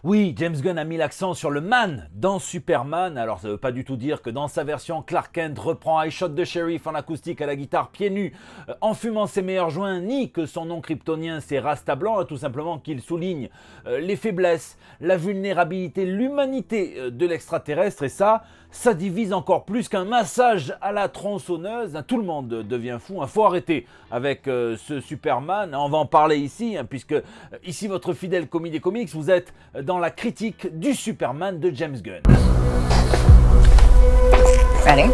Oui, James Gunn a mis l'accent sur le man dans Superman. Alors ça veut pas du tout dire que dans sa version, Clark Kent reprend I Shot the Sheriff en acoustique à la guitare pieds nus, en fumant ses meilleurs joints, ni que son nom kryptonien c'est Rasta Blanc, tout simplement qu'il souligne les faiblesses, la vulnérabilité, l'humanité de l'extraterrestre, et ça divise encore plus qu'un massage à la tronçonneuse. Tout le monde devient fou, il faut arrêter avec ce Superman, on va en parler ici, puisque ici votre fidèle commis des comics, vous êtes dans la critique du Superman de James Gunn. Ready?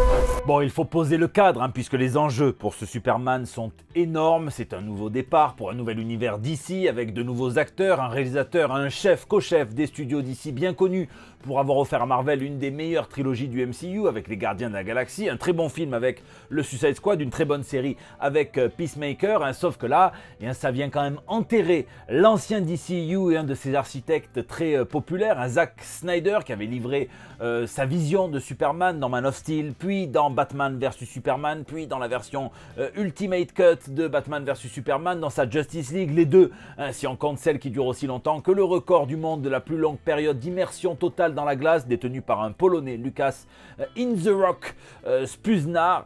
Bon, il faut poser le cadre, puisque les enjeux pour ce Superman sont énormes. C'est un nouveau départ pour un nouvel univers DC, avec de nouveaux acteurs, un réalisateur, un chef, co-chef des studios DC bien connus pour avoir offert à Marvel une des meilleures trilogies du MCU avec les Gardiens de la Galaxie, un très bon film avec le Suicide Squad, une très bonne série avec Peacemaker, sauf que là, ça vient quand même enterrer l'ancien DCU et un de ses architectes très populaires, Zack Snyder, qui avait livré sa vision de Superman dans Man of Steel, puis dans Batman vs Superman, puis dans la version Ultimate Cut de Batman vs Superman, dans sa Justice League, les deux, si on compte celle qui dure aussi longtemps que le record du monde de la plus longue période d'immersion totale dans la glace, détenue par un Polonais, Lucas In The Rock Spuznar.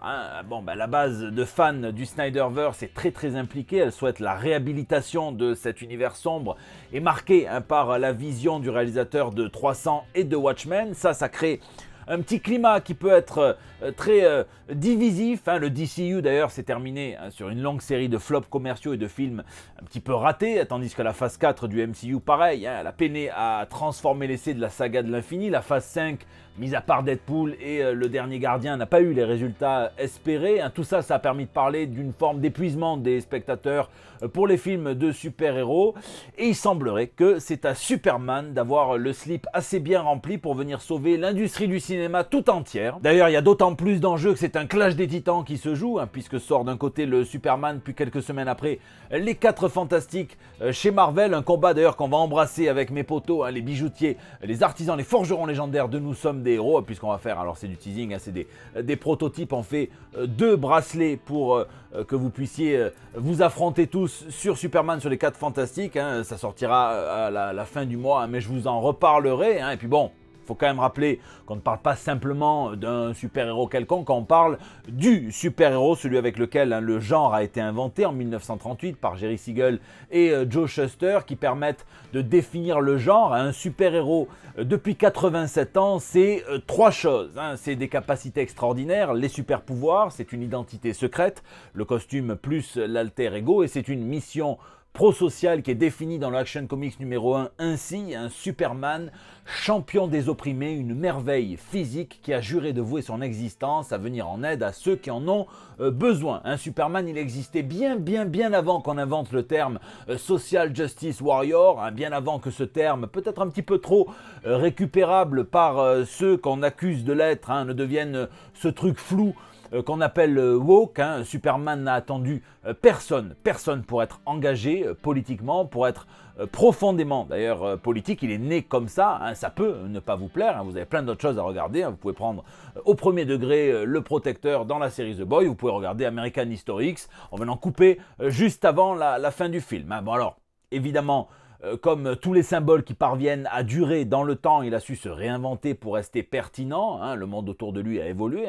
La base de fans du Snyderverse est très impliquée, elle souhaite la réhabilitation de cet univers sombre et marqué par la vision du réalisateur de 300 et de Watchmen. Ça crée un petit climat qui peut être très divisif. Le DCU d'ailleurs s'est terminé sur une longue série de flops commerciaux et de films un petit peu ratés, tandis que la phase 4 du MCU, pareil, elle a peiné à transformer l'essai de la saga de l'infini. La phase 5, mis à part Deadpool et le dernier Gardien, n'a pas eu les résultats espérés. Tout ça a permis de parler d'une forme d'épuisement des spectateurs pour les films de super-héros. Et il semblerait que c'est à Superman d'avoir le slip assez bien rempli pour venir sauver l'industrie du cinéma tout entière. D'ailleurs, il y a d'autant plus d'enjeux que c'est un clash des titans qui se joue, puisque sort d'un côté le Superman, puis quelques semaines après, les 4 Fantastiques chez Marvel. Un combat d'ailleurs qu'on va embrasser avec mes potos, les bijoutiers, les artisans, les forgerons légendaires de Nous Sommes des Héros, puisqu'on va faire, alors c'est du teasing, c'est des prototypes. On fait 2 bracelets pour que vous puissiez vous affronter tous sur Superman, sur les 4 Fantastiques. Ça sortira à la fin du mois, mais je vous en reparlerai. Et puis bon, il faut quand même rappeler qu'on ne parle pas simplement d'un super-héros quelconque, on parle du super-héros, celui avec lequel le genre a été inventé en 1938 par Jerry Siegel et Joe Shuster, qui permettent de définir le genre. Un super-héros depuis 87 ans, c'est 3 choses. C'est des capacités extraordinaires, les super-pouvoirs, c'est une identité secrète, le costume plus l'alter ego, et c'est une mission pro-social qui est défini dans l'Action Comics numéro 1 ainsi: un Superman champion des opprimés, une merveille physique qui a juré de vouer son existence à venir en aide à ceux qui en ont besoin. Un Superman, il existait bien avant qu'on invente le terme Social Justice Warrior, bien avant que ce terme, peut-être un petit peu trop récupérable par ceux qu'on accuse de l'être, ne devienne ce truc flou qu'on appelle woke. Superman n'a attendu personne pour être engagé politiquement, pour être profondément d'ailleurs politique. Il est né comme ça, ça peut ne pas vous plaire, vous avez plein d'autres choses à regarder, vous pouvez prendre au premier degré Le Protecteur dans la série The Boy, vous pouvez regarder American History X, on va l'en couper juste avant la fin du film. Bon alors, évidemment, comme tous les symboles qui parviennent à durer dans le temps, il a su se réinventer pour rester pertinent. Le monde autour de lui a évolué.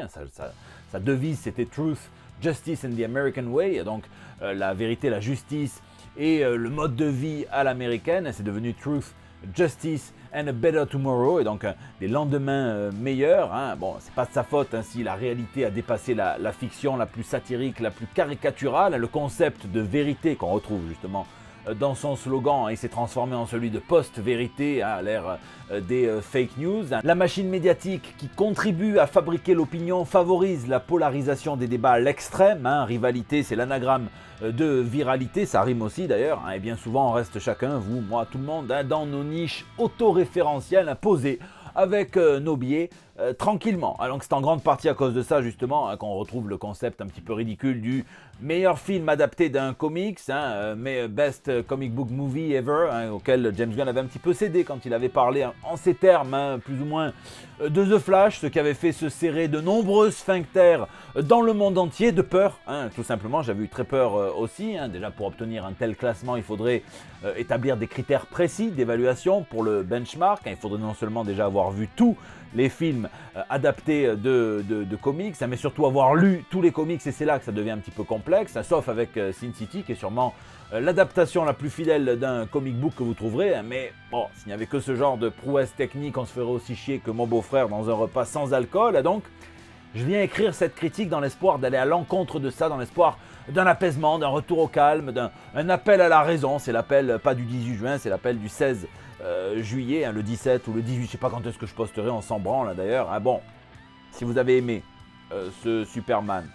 Sa devise, c'était Truth, Justice and the American Way. Donc la vérité, la justice et le mode de vie à l'américaine. C'est devenu Truth, Justice and a Better Tomorrow. Et donc des lendemains meilleurs. Bon, c'est pas de sa faute si la réalité a dépassé la fiction la plus satirique, la plus caricaturale. Le concept de vérité qu'on retrouve justement dans son slogan, il s'est transformé en celui de post-vérité à l'ère des fake news. La machine médiatique qui contribue à fabriquer l'opinion favorise la polarisation des débats à l'extrême. Rivalité, c'est l'anagramme de viralité, ça rime aussi d'ailleurs. Et bien souvent, on reste chacun, vous, moi, tout le monde, dans nos niches autoréférentielles posées avec nos biais tranquillement. Alors c'est en grande partie à cause de ça justement hein, qu'on retrouve le concept un petit peu ridicule du meilleur film adapté d'un comics, hein, mais best comic book movie ever, hein, auquel James Gunn avait un petit peu cédé quand il avait parlé en ces termes, hein, plus ou moins, de The Flash, ce qui avait fait se serrer de nombreux sphincters dans le monde entier de peur, hein, tout simplement. J'avais eu très peur aussi, hein. Déjà pour obtenir un tel classement, il faudrait établir des critères précis d'évaluation pour le benchmark, hein. Il faudrait non seulement déjà avoir vu tous les films adaptés de comics, hein, mais surtout avoir lu tous les comics, et c'est là que ça devient un petit peu complexe, hein, sauf avec Sin City, qui est sûrement l'adaptation la plus fidèle d'un comic book que vous trouverez, hein, mais bon, s'il n'y avait que ce genre de prouesse technique, on se ferait aussi chier que mon beau-frère dans un repas sans alcool, donc je viens écrire cette critique dans l'espoir d'aller à l'encontre de ça, dans l'espoir d'un apaisement, d'un retour au calme, d'un appel à la raison. C'est l'appel pas du 18 juin, c'est l'appel du 16 juillet, hein, le 17 ou le 18, je sais pas quand est-ce que je posterai, on s'en branle là d'ailleurs. Ah bon, si vous avez aimé ce Superman,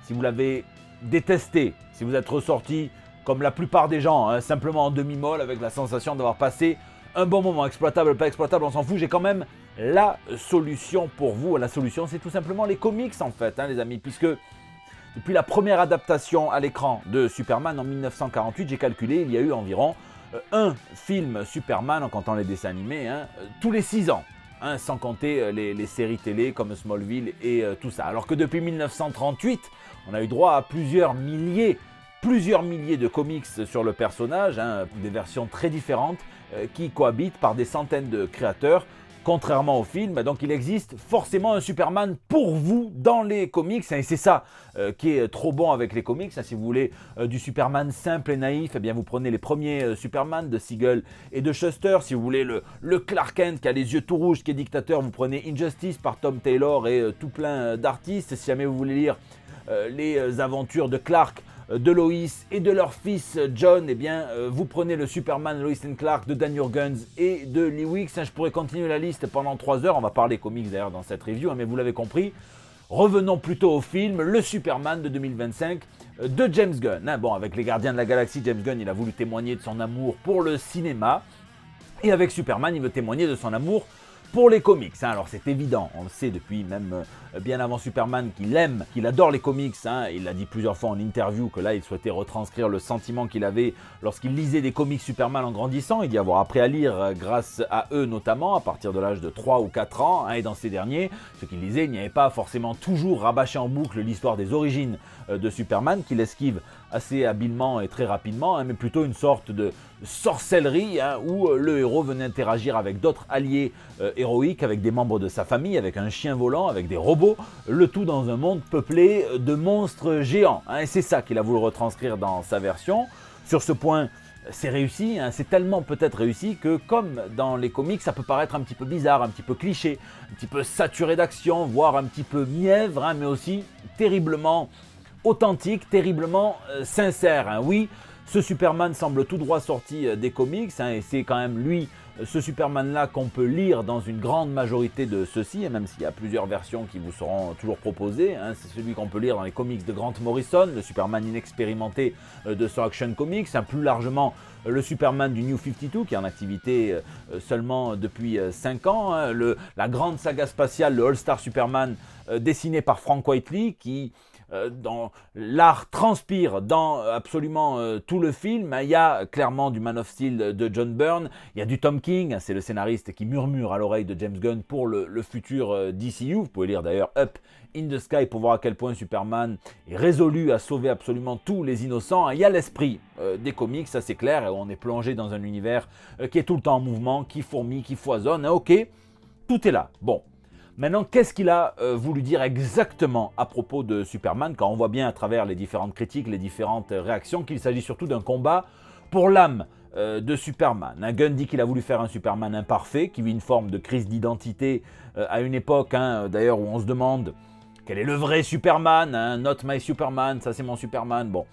si vous l'avez détesté, si vous êtes ressorti comme la plupart des gens, hein, simplement en demi-molle avec la sensation d'avoir passé un bon moment, exploitable, pas exploitable, on s'en fout, j'ai quand même la solution pour vous. La solution, c'est tout simplement les comics en fait, hein, les amis, puisque depuis la première adaptation à l'écran de Superman en 1948, j'ai calculé, il y a eu environ un film Superman, en comptant les dessins animés, hein, tous les 6 ans, hein, sans compter les séries télé comme Smallville et tout ça. Alors que depuis 1938, on a eu droit à plusieurs milliers de comics sur le personnage, hein, des versions très différentes qui cohabitent par des centaines de créateurs. Contrairement au film, donc il existe forcément un Superman pour vous dans les comics, et c'est ça qui est trop bon avec les comics. Si vous voulez du Superman simple et naïf, eh bien vous prenez les premiers Superman de Siegel et de Shuster. Si vous voulez le Clark Kent qui a les yeux tout rouges, qui est dictateur, vous prenez Injustice par Tom Taylor et tout plein d'artistes. Si jamais vous voulez lire les aventures de Clark, de Lois et de leur fils John, eh bien vous prenez le Superman Lois and Clark de Dan Jurgens et de Lee Weeks. Je pourrais continuer la liste pendant 3 heures, on va parler comics d'ailleurs dans cette review, hein, mais vous l'avez compris. Revenons plutôt au film, le Superman de 2025 de James Gunn. Hein, bon, avec les Gardiens de la Galaxie, James Gunn il a voulu témoigner de son amour pour le cinéma, et avec Superman il veut témoigner de son amour pour les comics, hein. Alors c'est évident, on le sait depuis même bien avant Superman qu'il adore les comics, hein. Il l'a dit plusieurs fois en interview que là il souhaitait retranscrire le sentiment qu'il avait lorsqu'il lisait des comics Superman en grandissant. Il dit avoir appris à lire grâce à eux notamment à partir de l'âge de 3 ou 4 ans, hein, et dans ces derniers, ce qu'il lisait, il n'y avait pas forcément toujours rabâché en boucle l'histoire des origines de Superman, qu'il esquive assez habilement et très rapidement, hein, mais plutôt une sorte de sorcellerie, hein, où le héros venait interagir avec d'autres alliés héroïques, avec des membres de sa famille, avec un chien volant, avec des robots, le tout dans un monde peuplé de monstres géants, hein, et c'est ça qu'il a voulu retranscrire dans sa version. Sur ce point, c'est réussi, hein, c'est tellement peut-être réussi que comme dans les comics, ça peut paraître un petit peu bizarre, un petit peu cliché, un petit peu saturé d'action, voire un petit peu mièvre, hein, mais aussi terriblement authentique, terriblement sincère, hein. Oui, ce Superman semble tout droit sorti des comics, hein, et c'est quand même lui, ce Superman-là, qu'on peut lire dans une grande majorité de ceux-ci, et même s'il y a plusieurs versions qui vous seront toujours proposées, hein, c'est celui qu'on peut lire dans les comics de Grant Morrison, le Superman inexpérimenté de Sir Action Comics, hein, plus largement le Superman du New 52 qui est en activité seulement depuis 5 ans, hein, la grande saga spatiale, le All-Star Superman dessiné par Frank Whiteley qui dans l'art transpire dans absolument tout le film. Il y a clairement du Man of Steel de John Byrne, il y a du Tom King, c'est le scénariste qui murmure à l'oreille de James Gunn pour le futur DCU. Vous pouvez lire d'ailleurs Up in the Sky pour voir à quel point Superman est résolu à sauver absolument tous les innocents. Il y a l'esprit des comics, ça c'est clair, et on est plongé dans un univers qui est tout le temps en mouvement, qui fourmille, qui foisonne. Ok, tout est là. Bon. Maintenant, qu'est-ce qu'il a voulu dire exactement à propos de Superman, quand on voit bien à travers les différentes critiques, les différentes réactions, qu'il s'agit surtout d'un combat pour l'âme de Superman. Gunn dit qu'il a voulu faire un Superman imparfait, qui vit une forme de crise d'identité à une époque, hein, d'ailleurs, où on se demande quel est le vrai Superman, hein, not my Superman, ça c'est mon Superman. Bon,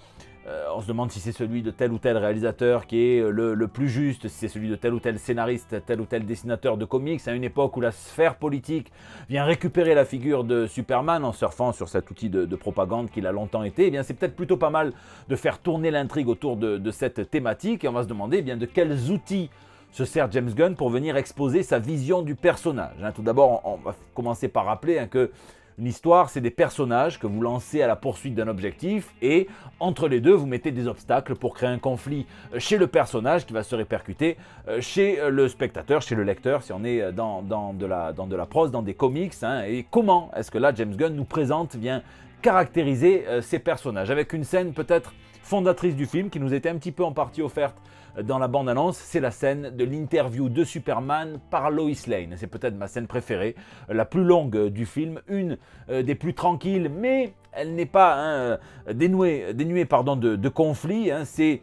on se demande si c'est celui de tel ou tel réalisateur qui est le plus juste, si c'est celui de tel ou tel scénariste, tel ou tel dessinateur de comics, à une époque où la sphère politique vient récupérer la figure de Superman en surfant sur cet outil de propagande qu'il a longtemps été. Eh bien, c'est peut-être plutôt pas mal de faire tourner l'intrigue autour de cette thématique, et on va se demander eh bien, de quels outils se sert James Gunn pour venir exposer sa vision du personnage. Tout d'abord, on va commencer par rappeler que une histoire, c'est des personnages que vous lancez à la poursuite d'un objectif et entre les deux, vous mettez des obstacles pour créer un conflit chez le personnage qui va se répercuter chez le spectateur, chez le lecteur, si on est dans de la prose, dans des comics. Et comment est-ce que là, James Gunn nous présente, vient caractériser ces personnages avec une scène peut-être fondatrice du film qui nous était un petit peu en partie offerte dans la bande-annonce, c'est la scène de l'interview de Superman par Lois Lane. C'est peut-être ma scène préférée, la plus longue du film, une des plus tranquilles, mais elle n'est pas dénuée de conflit. C'est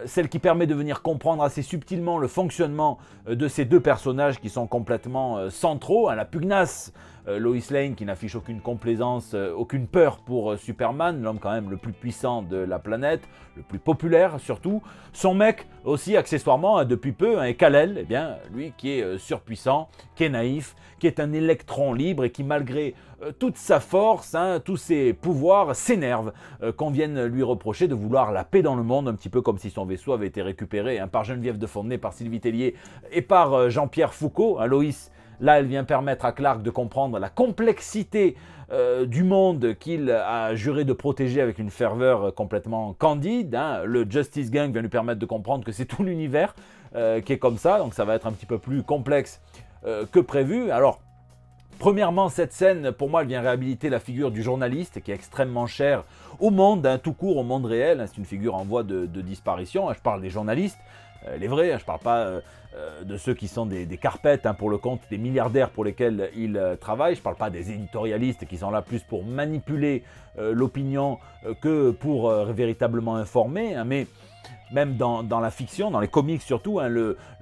celle qui permet de venir comprendre assez subtilement le fonctionnement de ces deux personnages qui sont complètement centraux. La pugnace Lois Lane qui n'affiche aucune complaisance, aucune peur pour Superman, l'homme quand même le plus puissant de la planète, le plus populaire surtout. Son mec aussi accessoirement depuis peu, et Kal-El, eh bien, lui qui est surpuissant, qui est naïf, qui est un électron libre et qui malgré toute sa force, tous ses pouvoirs, s'énerve qu'on vienne lui reprocher de vouloir la paix dans le monde, un petit peu comme si son vaisseau avait été récupéré par Geneviève de Fontenay, par Sylvie Tellier et par Jean-Pierre Foucault. Lois, là, elle vient permettre à Clark de comprendre la complexité du monde qu'il a juré de protéger avec une ferveur complètement candide. Le Justice Gang vient lui permettre de comprendre que c'est tout l'univers qui est comme ça, donc ça va être un petit peu plus complexe que prévu. Alors, premièrement, cette scène, pour moi, elle vient réhabiliter la figure du journaliste qui est extrêmement chère au monde, tout court, au monde réel. C'est une figure en voie de disparition. Je parle des journalistes, les vrais, je ne parle pas de ceux qui sont des carpettes pour le compte des milliardaires pour lesquels ils travaillent. Je ne parle pas des éditorialistes qui sont là plus pour manipuler l'opinion que pour véritablement informer. Mais même dans la fiction, dans les comics surtout,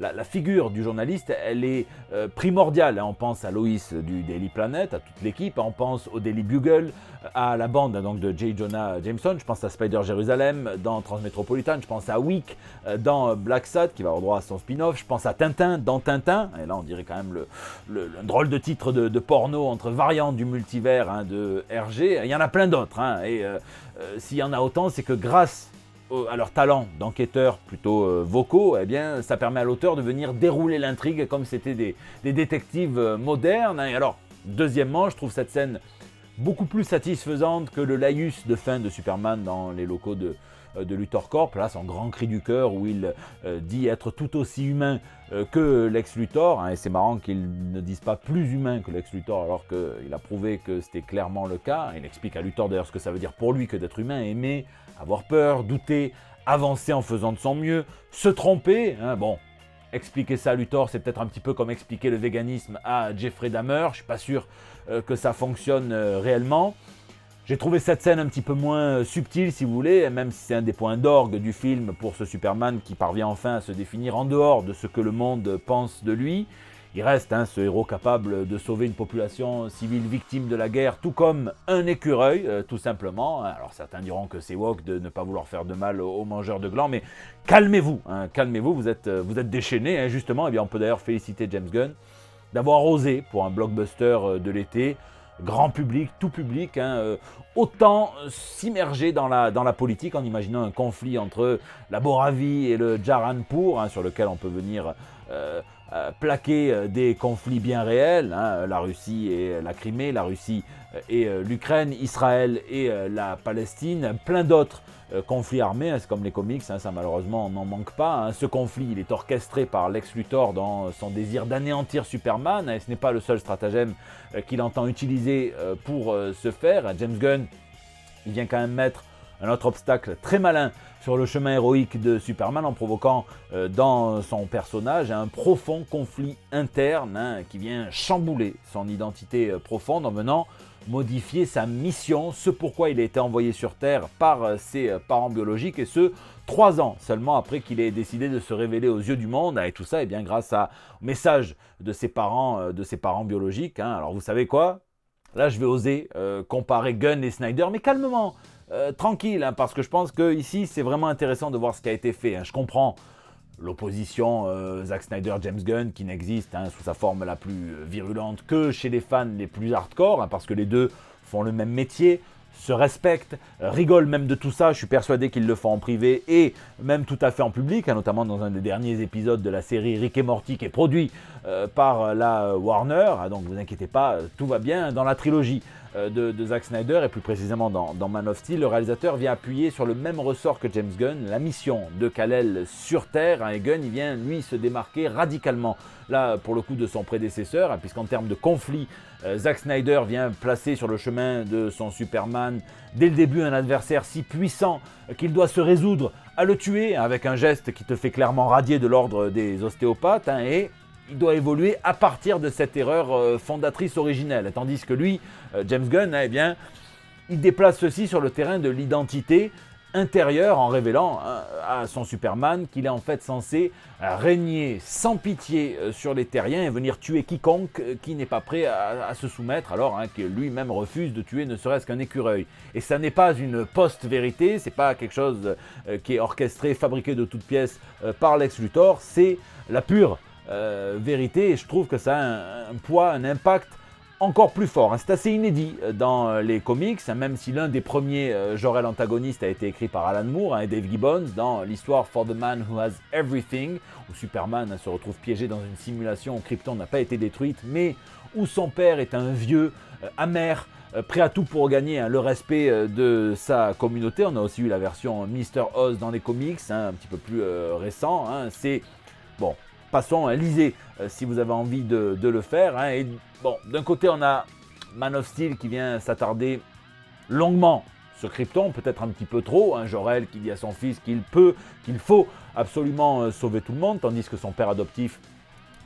la figure du journaliste, elle est primordiale. On pense à Lois du Daily Planet, à toute l'équipe, on pense au Daily Bugle, à la bande donc, de J. Jonah Jameson, je pense à Spider Jérusalem dans Transmétropolitane, je pense à Wick dans Black Sad qui va avoir droit à son spin-off, je pense à Tintin dans Tintin, et là on dirait quand même un drôle de titre de porno entre variantes du multivers de Hergé. Il y en a plein d'autres, et s'il y en a autant, c'est que grâce à leur talent d'enquêteurs plutôt vocaux, eh bien, ça permet à l'auteur de venir dérouler l'intrigue comme c'était des détectives modernes. Et alors, deuxièmement, je trouve cette scène beaucoup plus satisfaisante que le laïus de fin de Superman dans les locaux de Luthor Corp. Là, son grand cri du cœur où il dit être tout aussi humain que Lex Luthor. Et c'est marrant qu'il ne dise pas plus humain que Lex Luthor alors qu'il a prouvé que c'était clairement le cas. Il explique à Luthor d'ailleurs ce que ça veut dire pour lui que d'être humain, aimer, avoir peur, douter, avancer en faisant de son mieux, se tromper. Bon, expliquer ça à Luthor, c'est peut-être un petit peu comme expliquer le véganisme à Jeffrey Dahmer. Je ne suis pas sûr que ça fonctionne réellement. J'ai trouvé cette scène un petit peu moins subtile, si vous voulez, même si c'est un des points d'orgue du film pour ce Superman qui parvient enfin à se définir en dehors de ce que le monde pense de lui. Il reste ce héros capable de sauver une population civile victime de la guerre, tout comme un écureuil, tout simplement. Alors certains diront que c'est woke de ne pas vouloir faire de mal aux mangeurs de glands, mais calmez-vous, calmez-vous, vous êtes déchaînés, justement. Eh bien, on peut d'ailleurs féliciter James Gunn d'avoir osé, pour un blockbuster de l'été, grand public, tout public, autant s'immerger dans la politique en imaginant un conflit entre la Boravie et le Djaranpour, sur lequel on peut venir plaquer des conflits bien réels, la Russie et la Crimée, la Russie et l'Ukraine, Israël et la Palestine, plein d'autres conflits armés, c'est comme les comics, ça malheureusement on n'en manque pas. Ce conflit il est orchestré par Lex Luthor dans son désir d'anéantir Superman, et ce n'est pas le seul stratagème qu'il entend utiliser pour ce faire. James Gunn, il vient quand même mettre un autre obstacle très malin sur le chemin héroïque de Superman en provoquant dans son personnage un profond conflit interne qui vient chambouler son identité profonde en venant modifier sa mission, ce pourquoi il a été envoyé sur Terre par ses parents biologiques, et ce 3 ans seulement après qu'il ait décidé de se révéler aux yeux du monde, et tout ça bien grâce au message de ses parents biologiques. Alors vous savez quoi? Là je vais oser comparer Gunn et Snyder, mais calmement, tranquille, parce que je pense que ici c'est vraiment intéressant de voir ce qui a été fait. Je comprends l'opposition Zack Snyder, James Gunn, qui n'existe sous sa forme la plus virulente que chez les fans les plus hardcore, parce que les deux font le même métier, se respectent, rigolent même de tout ça. Je suis persuadé qu'ils le font en privé et même tout à fait en public, hein, notamment dans un des derniers épisodes de la série Rick et Morty qui est produit par la Warner. Ah, donc vous inquiétez pas, tout va bien. Dans la trilogie de Zack Snyder et plus précisément dans Man of Steel, le réalisateur vient appuyer sur le même ressort que James Gunn, la mission de Kal-El sur Terre, hein, et Gunn il vient lui se démarquer radicalement là pour le coup de son prédécesseur, hein, puisqu'en termes de conflit, Zack Snyder vient placer sur le chemin de son Superman dès le début un adversaire si puissant qu'il doit se résoudre à le tuer, hein, avec un geste qui te fait clairement radier de l'ordre des ostéopathes, hein, et il doit évoluer à partir de cette erreur fondatrice originelle. Tandis que lui, James Gunn, eh bien, il déplace ceci sur le terrain de l'identité intérieure en révélant à son Superman qu'il est en fait censé régner sans pitié sur les terriens et venir tuer quiconque qui n'est pas prêt à se soumettre, alors que lui-même refuse de tuer ne serait-ce qu'un écureuil. Et ça n'est pas une post-vérité, c'est pas quelque chose qui est orchestré, fabriqué de toutes pièces par Lex Luthor, c'est la pure vérité, et je trouve que ça a un poids, un impact encore plus fort. C'est assez inédit dans les comics, même si l'un des premiers Jor-El antagonistes a été écrit par Alan Moore et Dave Gibbons dans l'histoire For the Man Who Has Everything, où Superman se retrouve piégé dans une simulation où Krypton n'a pas été détruite, mais où son père est un vieux amer, prêt à tout pour gagner le respect de sa communauté. On a aussi eu la version Mr. Oz dans les comics, un petit peu plus récent. C'est bon. Passons, lisez si vous avez envie de le faire. Et bon, d'un côté, on a Man of Steel qui vient s'attarder longuement sur Krypton, peut-être un petit peu trop. Jor-El qui dit à son fils qu'il faut absolument sauver tout le monde, tandis que son père adoptif,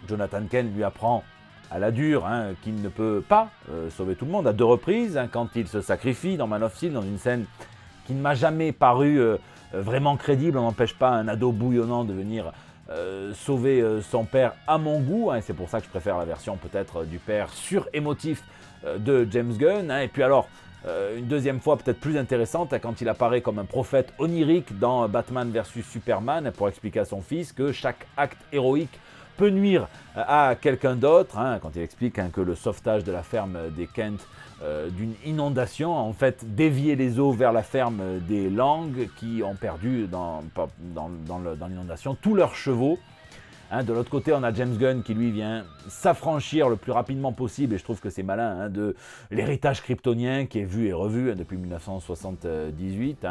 Jonathan Kent, lui apprend à la dure qu'il ne peut pas sauver tout le monde à 2 reprises, quand il se sacrifie dans Man of Steel, dans une scène qui ne m'a jamais paru vraiment crédible. On n'empêche pas un ado bouillonnant de venir sauver son père à mon goût, et c'est pour ça que je préfère la version peut-être du père sur-émotif de James Gunn. Et puis alors, une deuxième fois peut-être plus intéressante, quand il apparaît comme un prophète onirique dans Batman vs Superman pour expliquer à son fils que chaque acte héroïque peut nuire à quelqu'un d'autre, quand il explique que le sauvetage de la ferme des Kent d'une inondation a en fait dévié les eaux vers la ferme des Lang qui ont perdu dans l'inondation tous leurs chevaux. De l'autre côté, on a James Gunn qui lui vient s'affranchir le plus rapidement possible, et je trouve que c'est malin, de l'héritage kryptonien qui est vu et revu depuis 1978,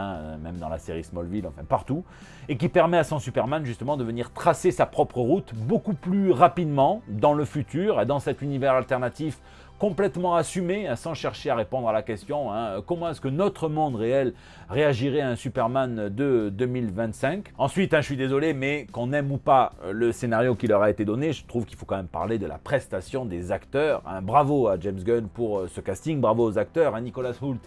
même dans la série Smallville, enfin partout, et qui permet à son Superman justement de venir tracer sa propre route beaucoup plus rapidement dans le futur, et dans cet univers alternatif complètement assumé, sans chercher à répondre à la question comment est-ce que notre monde réel réagirait à un Superman de 2025. Ensuite, je suis désolé, mais qu'on aime ou pas le scénario qui leur a été donné, je trouve qu'il faut quand même parler de la prestation des acteurs. Bravo à James Gunn pour ce casting, bravo aux acteurs. Nicholas Hoult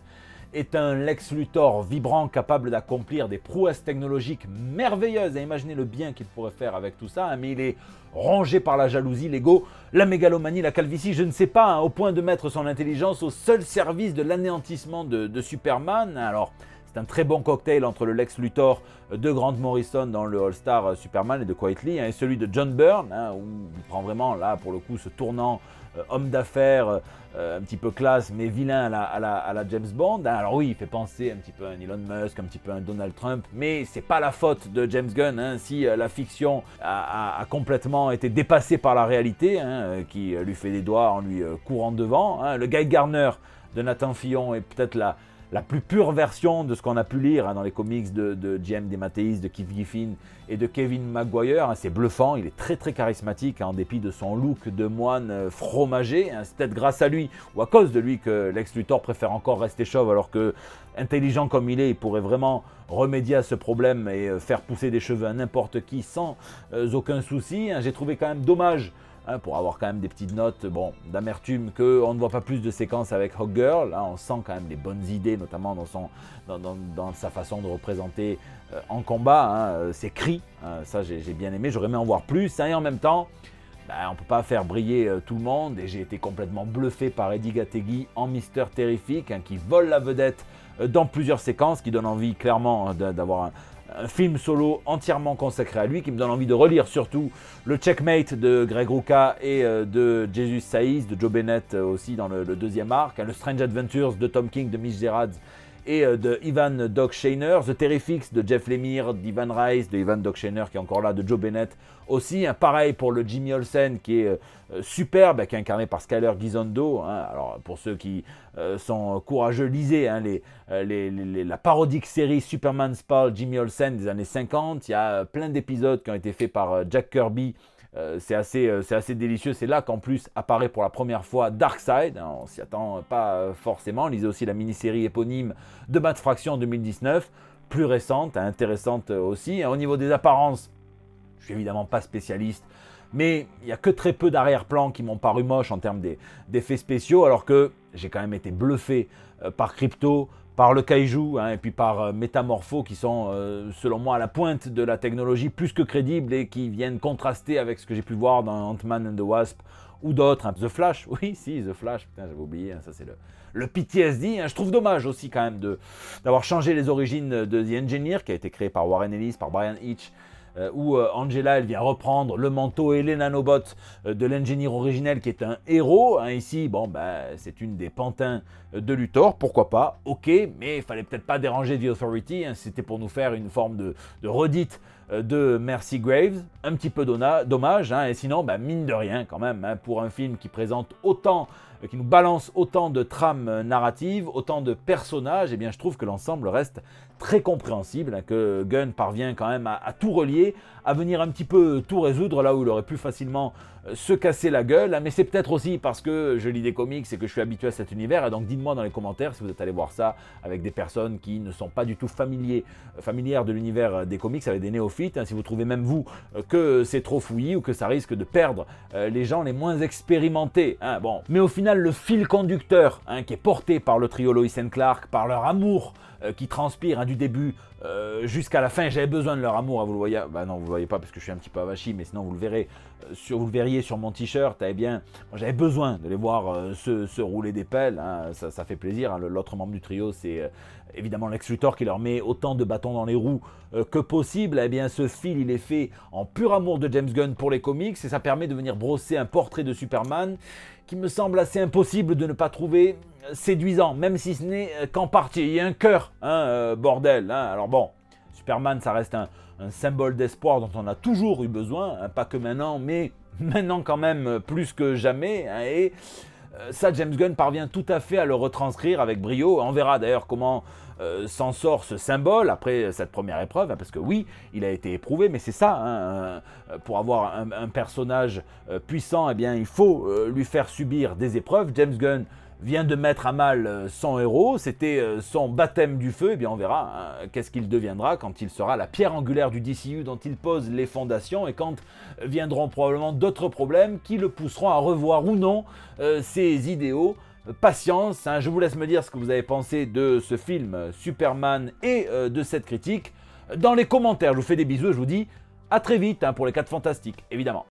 est un Lex Luthor vibrant, capable d'accomplir des prouesses technologiques merveilleuses, et imaginez le bien qu'il pourrait faire avec tout ça, mais il est rongé par la jalousie, l'ego, la mégalomanie, la calvitie, je ne sais pas, au point de mettre son intelligence au seul service de l'anéantissement de Superman. Alors, c'est un très bon cocktail entre le Lex Luthor de Grant Morrison dans le All-Star Superman et de Quietly, et celui de John Byrne, où il prend vraiment, là, pour le coup, ce tournant homme d'affaires, un petit peu classe, mais vilain à la James Bond. Alors oui, il fait penser un petit peu à un Elon Musk, un petit peu à un Donald Trump, mais c'est pas la faute de James Gunn si la fiction a complètement été dépassée par la réalité, qui lui fait des doigts en lui courant devant. Le Guy Gardner de Nathan Fillon est peut-être la plus pure version de ce qu'on a pu lire dans les comics de J.M. DeMatteis, de Keith Giffen et de Kevin Maguire. C'est bluffant, il est très très charismatique en dépit de son look de moine fromager. C'est peut-être grâce à lui ou à cause de lui que Lex Luthor préfère encore rester chauve, alors que, intelligent comme il pourrait vraiment remédier à ce problème et faire pousser des cheveux à n'importe qui sans aucun souci. J'ai trouvé quand même dommage, pour avoir quand même des petites notes d'amertume, qu'on ne voit pas plus de séquences avec Hawkgirl. On sent quand même les bonnes idées, notamment dans sa façon de représenter en combat, ses cris. Ça, j'ai bien aimé, j'aurais aimé en voir plus. Et en même temps, on ne peut pas faire briller tout le monde. Et j'ai été complètement bluffé par Eddie Gategui en Mister Terrific, qui vole la vedette dans plusieurs séquences, qui donne envie clairement d'avoir un film solo entièrement consacré à lui, qui me donne envie de relire surtout le Checkmate de Greg Rucka et de Jesus Saiz, de Joe Bennett aussi dans le deuxième arc, le Strange Adventures de Tom King, de Mitch Gerads et de Ivan Doc Shaner, The Terrifics de Jeff Lemire, d'Ivan Reis, de Ivan Doc Shaner qui est encore là, de Joe Bennett aussi. Pareil pour le Jimmy Olsen qui est superbe, qui est incarné par Skyler Gisondo. Alors pour ceux qui sont courageux, lisez la parodique série Superman Spall Jimmy Olsen des années 50. Il y a plein d'épisodes qui ont été faits par Jack Kirby. C'est assez délicieux. C'est là qu'en plus apparaît pour la première fois Darkseid. On s'y attend pas forcément. Lisez aussi la mini-série éponyme de Matt Fraction en 2019, plus récente, intéressante aussi. Au niveau des apparences, je suis évidemment pas spécialiste, mais il n'y a que très peu d'arrière-plans qui m'ont paru moches en termes d'effets spéciaux, alors que j'ai quand même été bluffé par Crypto, par le Kaiju, et puis par Métamorpho, qui sont, selon moi, à la pointe de la technologie, plus que crédibles, et qui viennent contraster avec ce que j'ai pu voir dans Ant-Man and the Wasp, ou d'autres. The Flash, oui, si, The Flash, putain, j'avais oublié, ça c'est le PTSD. Je trouve dommage aussi quand même d'avoir changé les origines de The Engineer, qui a été créé par Warren Ellis, par Brian Hitch, où Angela, elle vient reprendre le manteau et les nanobots de l'ingénieur originel qui est un héros. Ici, bon, c'est une des pantins de Luthor, pourquoi pas, ok, mais il fallait peut-être pas déranger The Authority, c'était pour nous faire une forme de redite de Mercy Graves, un petit peu dommage, et sinon, mine de rien quand même, pour un film qui présente autant, qui nous balance autant de trames narratives, autant de personnages, eh bien je trouve que l'ensemble reste très compréhensible, que Gunn parvient quand même à tout relier, à venir un petit peu tout résoudre là où il aurait pu facilement se casser la gueule, mais c'est peut-être aussi parce que je lis des comics et que je suis habitué à cet univers, et donc dites-moi dans les commentaires si vous êtes allé voir ça avec des personnes qui ne sont pas du tout familières de l'univers des comics, avec des néophytes, si vous trouvez même vous que c'est trop fouillis ou que ça risque de perdre les gens les moins expérimentés. Bon. Mais au final, le fil conducteur qui est porté par le trio Lois and Clark, par leur amour qui transpire du début jusqu'à la fin. J'avais besoin de leur amour, vous le voyez. Non, vous le voyez pas parce que je suis un petit peu avachi, mais sinon vous le verrez, vous le verriez sur mon t-shirt. Eh bien, j'avais besoin de les voir se rouler des pelles. Ça fait plaisir. L'autre membre du trio, c'est évidemment Lex Luthor qui leur met autant de bâtons dans les roues que possible. Eh bien, ce fil, il est fait en pur amour de James Gunn pour les comics, et ça permet de venir brosser un portrait de Superman qui me semble assez impossible de ne pas trouver séduisant, même si ce n'est qu'en partie. Il y a un cœur, bordel. Alors bon, Superman, ça reste un symbole d'espoir dont on a toujours eu besoin, pas que maintenant, mais maintenant quand même plus que jamais. Et ça, James Gunn parvient tout à fait à le retranscrire avec brio. On verra d'ailleurs comment s'en sort ce symbole après cette première épreuve, parce que oui, il a été éprouvé, mais c'est ça, pour avoir un personnage puissant, eh bien, il faut lui faire subir des épreuves. James Gunn vient de mettre à mal son héros, c'était son baptême du feu, et bien on verra qu'est-ce qu'il deviendra quand il sera la pierre angulaire du DCU dont il pose les fondations, et quand viendront probablement d'autres problèmes qui le pousseront à revoir ou non ses idéaux. Patience, je vous laisse me dire ce que vous avez pensé de ce film Superman et de cette critique dans les commentaires. Je vous fais des bisous et je vous dis à très vite pour les 4 Fantastiques, évidemment.